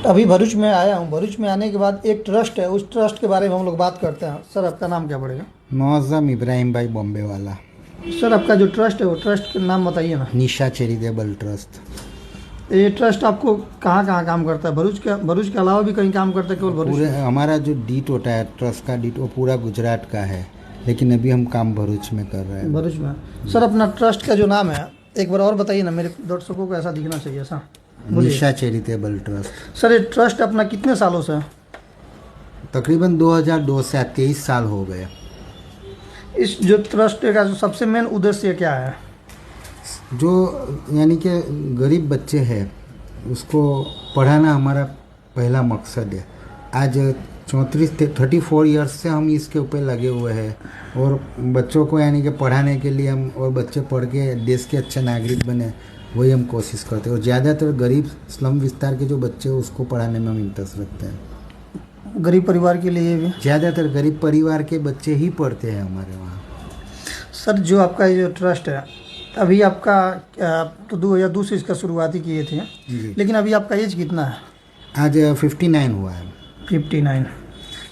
अभी भरूच में आया हूँ। भरूच में आने के बाद एक ट्रस्ट है, उस ट्रस्ट के बारे में हम लोग बात करते हैं। सर आपका नाम क्या पड़ेगा? मौज़म इब्राहिम भाई बॉम्बे वाला। सर आपका जो ट्रस्ट है वो ट्रस्ट का नाम बताइए ना। निशा चैरिटेबल ट्रस्ट। ये ट्रस्ट आपको कहाँ कहाँ काम करता है? भरूच के अलावा भी कहीं काम करता है केवल भरूच पूरे में? हमारा जो डीट होता है ट्रस्ट का डीट वो पूरा गुजरात का है, लेकिन अभी हम काम भरूच में कर रहे हैं। भरूच में। सर अपना ट्रस्ट का जो नाम है एक बार और बताइए ना, मेरे दर्शकों को ऐसा दिखना चाहिए। ऐसा निशा चैरिटेबल ट्रस्ट। सर ये ट्रस्ट अपना कितने सालों से है? तकरीबन 2002 से 23 साल हो गए। इस जो ट्रस्ट का जो सबसे मेन उद्देश्य क्या है? जो यानी कि गरीब बच्चे हैं उसको पढ़ाना हमारा पहला मकसद है। आज 34 ईयर्स से हम इसके ऊपर लगे हुए हैं और बच्चों को यानी कि पढ़ाने के लिए हम, और बच्चे पढ़ के देश के अच्छे नागरिक बने, वही हम कोशिश करते हैं। और ज़्यादातर गरीब स्लम विस्तार के जो बच्चे हैं उसको पढ़ाने में हम इंटरेस्ट रखते हैं। गरीब परिवार के लिए भी? ज़्यादातर गरीब परिवार के बच्चे ही पढ़ते हैं हमारे वहाँ। सर जो आपका ये जो ट्रस्ट है अभी आपका तो 2002 से इसका शुरुआती किए थे, लेकिन अभी आपका एज कितना है? आज 59 हुआ है। 59।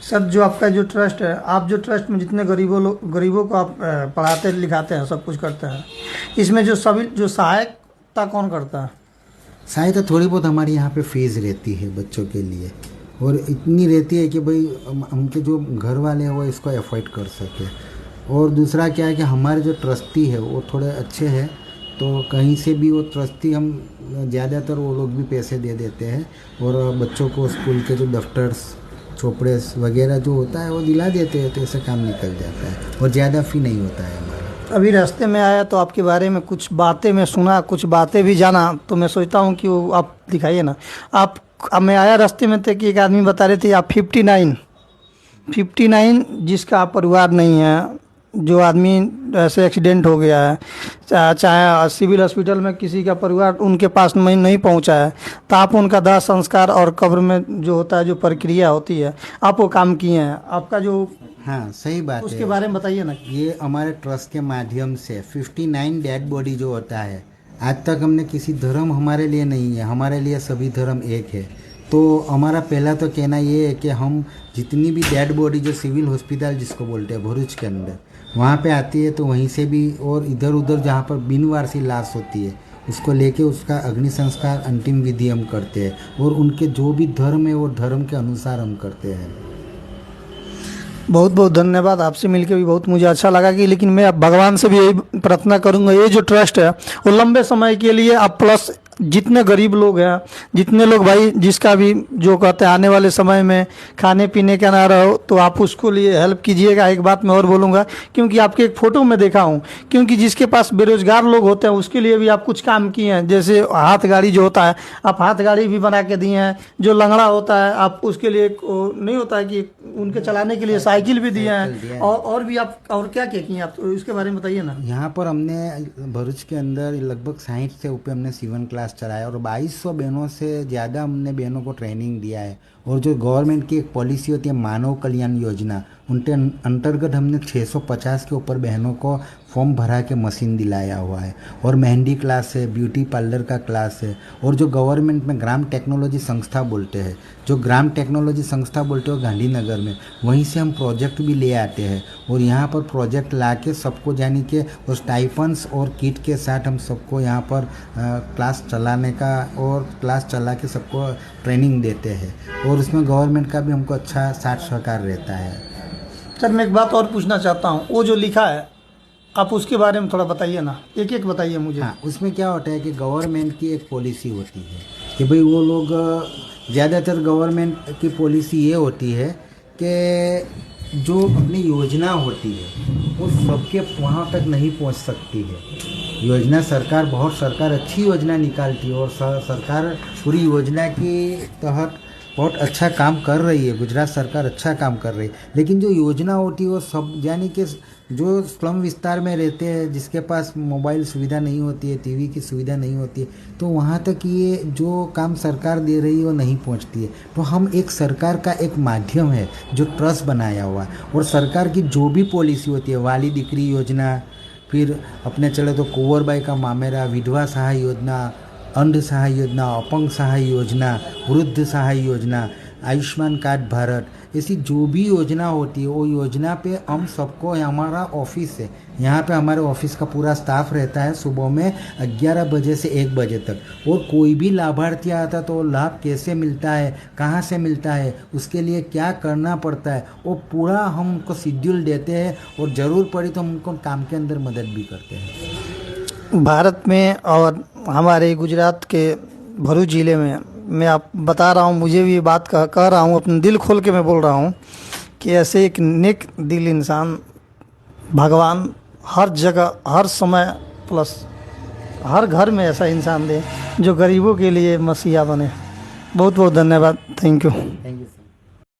सर जो आपका जो ट्रस्ट है, आप जो ट्रस्ट में जितने गरीबों को आप पढ़ाते लिखाते हैं, सब कुछ करते हैं, इसमें जो सभी जो सहायता कौन करता है? सहायता थोड़ी बहुत हमारी यहाँ पे फीस रहती है बच्चों के लिए, और इतनी रहती है कि भाई उनके जो घर वाले हैं वो इसको अफोर्ड कर सके। और दूसरा क्या है कि हमारे जो ट्रस्टी है वो थोड़े अच्छे हैं, तो कहीं से भी वो ट्रस्टी हम ज़्यादातर वो लोग भी पैसे दे देते हैं और बच्चों को स्कूल के जो दफ्तर्स चोपड़े वगैरह जो होता है वो दिला देते हैं, तो ऐसे काम निकल जाता है और ज़्यादा फ़ी नहीं होता है हमारा। अभी रास्ते में आया तो आपके बारे में कुछ बातें मैं सुना, कुछ बातें भी जाना, तो मैं सोचता हूँ कि वो आप दिखाइए ना। अब मैं आया रास्ते में थे कि एक आदमी बता रहे थे आप 59 जिसका परिवार नहीं है, जो आदमी ऐसे एक्सीडेंट हो गया है, चाहे सिविल हॉस्पिटल में किसी का परिवार उनके पास नहीं पहुंचा है, तो आप उनका दाह संस्कार और कब्र में जो होता है जो प्रक्रिया होती है आप वो काम किए हैं। आपका जो हाँ सही बात है, उसके बारे में बताइए ना। ये हमारे ट्रस्ट के माध्यम से 59 डेड बॉडी जो होता है, आज तक हमने किसी धर्म हमारे लिए नहीं है, हमारे लिए सभी धर्म एक है। तो हमारा पहला तो कहना ये है कि हम जितनी भी डेड बॉडी जो सिविल हॉस्पिटल जिसको बोलते हैं भरूच के अंदर, वहाँ पे आती है, तो वहीं से भी और इधर उधर जहाँ पर बिनवारसी लाश होती है उसको लेके उसका अग्नि संस्कार अंतिम विधि हम करते हैं, और उनके जो भी धर्म है वो धर्म के अनुसार हम करते हैं। बहुत बहुत धन्यवाद, आपसे मिलकर भी बहुत मुझे अच्छा लगा कि, लेकिन मैं अब भगवान से भी यही प्रार्थना करूंगा ये जो ट्रस्ट है वो लंबे समय के लिए आप प्लस जितने गरीब लोग हैं, जितने लोग भाई जिसका भी जो कहते हैं आने वाले समय में खाने पीने का ना रहो, तो आप उसको लिए हेल्प कीजिएगा। एक बात मैं और बोलूँगा, क्योंकि आपके एक फ़ोटो में देखा हूँ, क्योंकि जिसके पास बेरोजगार लोग होते हैं उसके लिए भी आप कुछ काम किए हैं। जैसे हाथ गाड़ी जो होता है आप हाथ गाड़ी भी बना के दिए हैं, जो लंगड़ा होता है आप उसके लिए नहीं होता है कि उनके चलाने के लिए साइकिल भी दिए हैं, और भी आप और क्या क्या किए आप, तो इसके बारे में बताइए ना। यहाँ पर हमने भरूच के अंदर लगभग 60 से ऊपर हमने सीवन क्लास चलाया और 2200 बहनों से ज़्यादा हमने बहनों को ट्रेनिंग दिया है। और जो गवर्नमेंट की एक पॉलिसी होती है मानव कल्याण योजना, उनके अंतर्गत हमने 650 के ऊपर बहनों को फॉर्म भरा के मशीन दिलाया हुआ है। और मेहंदी क्लास है, ब्यूटी पार्लर का क्लास है, और जो गवर्नमेंट में ग्राम टेक्नोलॉजी संस्था बोलते हैं, जो ग्राम टेक्नोलॉजी संस्था बोलते हो गांधीनगर में, वहीं से हम प्रोजेक्ट भी ले आते हैं और यहाँ पर प्रोजेक्ट ला के सबको यानी कि और स्टाइपेंड्स और किट के साथ हम सबको यहाँ पर क्लास चलाने का और क्लास चला के सबको ट्रेनिंग देते हैं, और उसमें गवर्नमेंट का भी हमको अच्छा साथ सहकार रहता है। सर मैं एक बात और पूछना चाहता हूँ, वो जो लिखा है आप उसके बारे में थोड़ा बताइए ना, एक एक बताइए मुझे। हाँ, उसमें क्या होता है कि गवर्नमेंट की एक पॉलिसी होती है कि भाई वो लोग ज़्यादातर गवर्नमेंट की पॉलिसी ये होती है कि जो अपनी योजना होती है वो सबके वहाँ तक नहीं पहुँच सकती है। योजना सरकार अच्छी योजना निकालती है और सरकार पूरी योजना के तहत बहुत अच्छा काम कर रही है, गुजरात सरकार अच्छा काम कर रही है, लेकिन जो योजना होती है वो सब यानी कि जो स्लम विस्तार में रहते हैं, जिसके पास मोबाइल सुविधा नहीं होती है, टीवी की सुविधा नहीं होती है, तो वहाँ तक ये जो काम सरकार दे रही है वो नहीं पहुँचती है। तो हम एक सरकार का एक माध्यम है जो ट्रस्ट बनाया हुआ है, और सरकार की जो भी पॉलिसी होती है, वाली दीकरी योजना, फिर अपने चले तो कुंवरबाई का मामेरा, विधवा सहाय योजना, अंध सहाय योजना, अपंग सहाय योजना, वृद्ध सहाय योजना, आयुष्मान कार्ड भारत, ऐसी जो भी योजना होती है वो योजना पे हम सबको, हमारा ऑफिस है, यहाँ पे हमारे ऑफिस का पूरा स्टाफ रहता है सुबह में 11 बजे से 1 बजे तक। और कोई भी लाभार्थी आता तो वो लाभ कैसे मिलता है, कहाँ से मिलता है, उसके लिए क्या करना पड़ता है, वो पूरा हम उनको शेड्यूल देते हैं और ज़रूर पड़ी तो हम उनको काम के अंदर मदद भी करते हैं। भारत में और हमारे गुजरात के भरूच ज़िले में मैं आप बता रहा हूँ, मुझे भी ये बात कह रहा हूँ, अपने दिल खोल के मैं बोल रहा हूँ कि ऐसे एक नेक दिल इंसान भगवान हर जगह, हर समय, प्लस हर घर में ऐसा इंसान दे जो गरीबों के लिए मसीहा बने। बहुत बहुत धन्यवाद। Thank you. Thank you.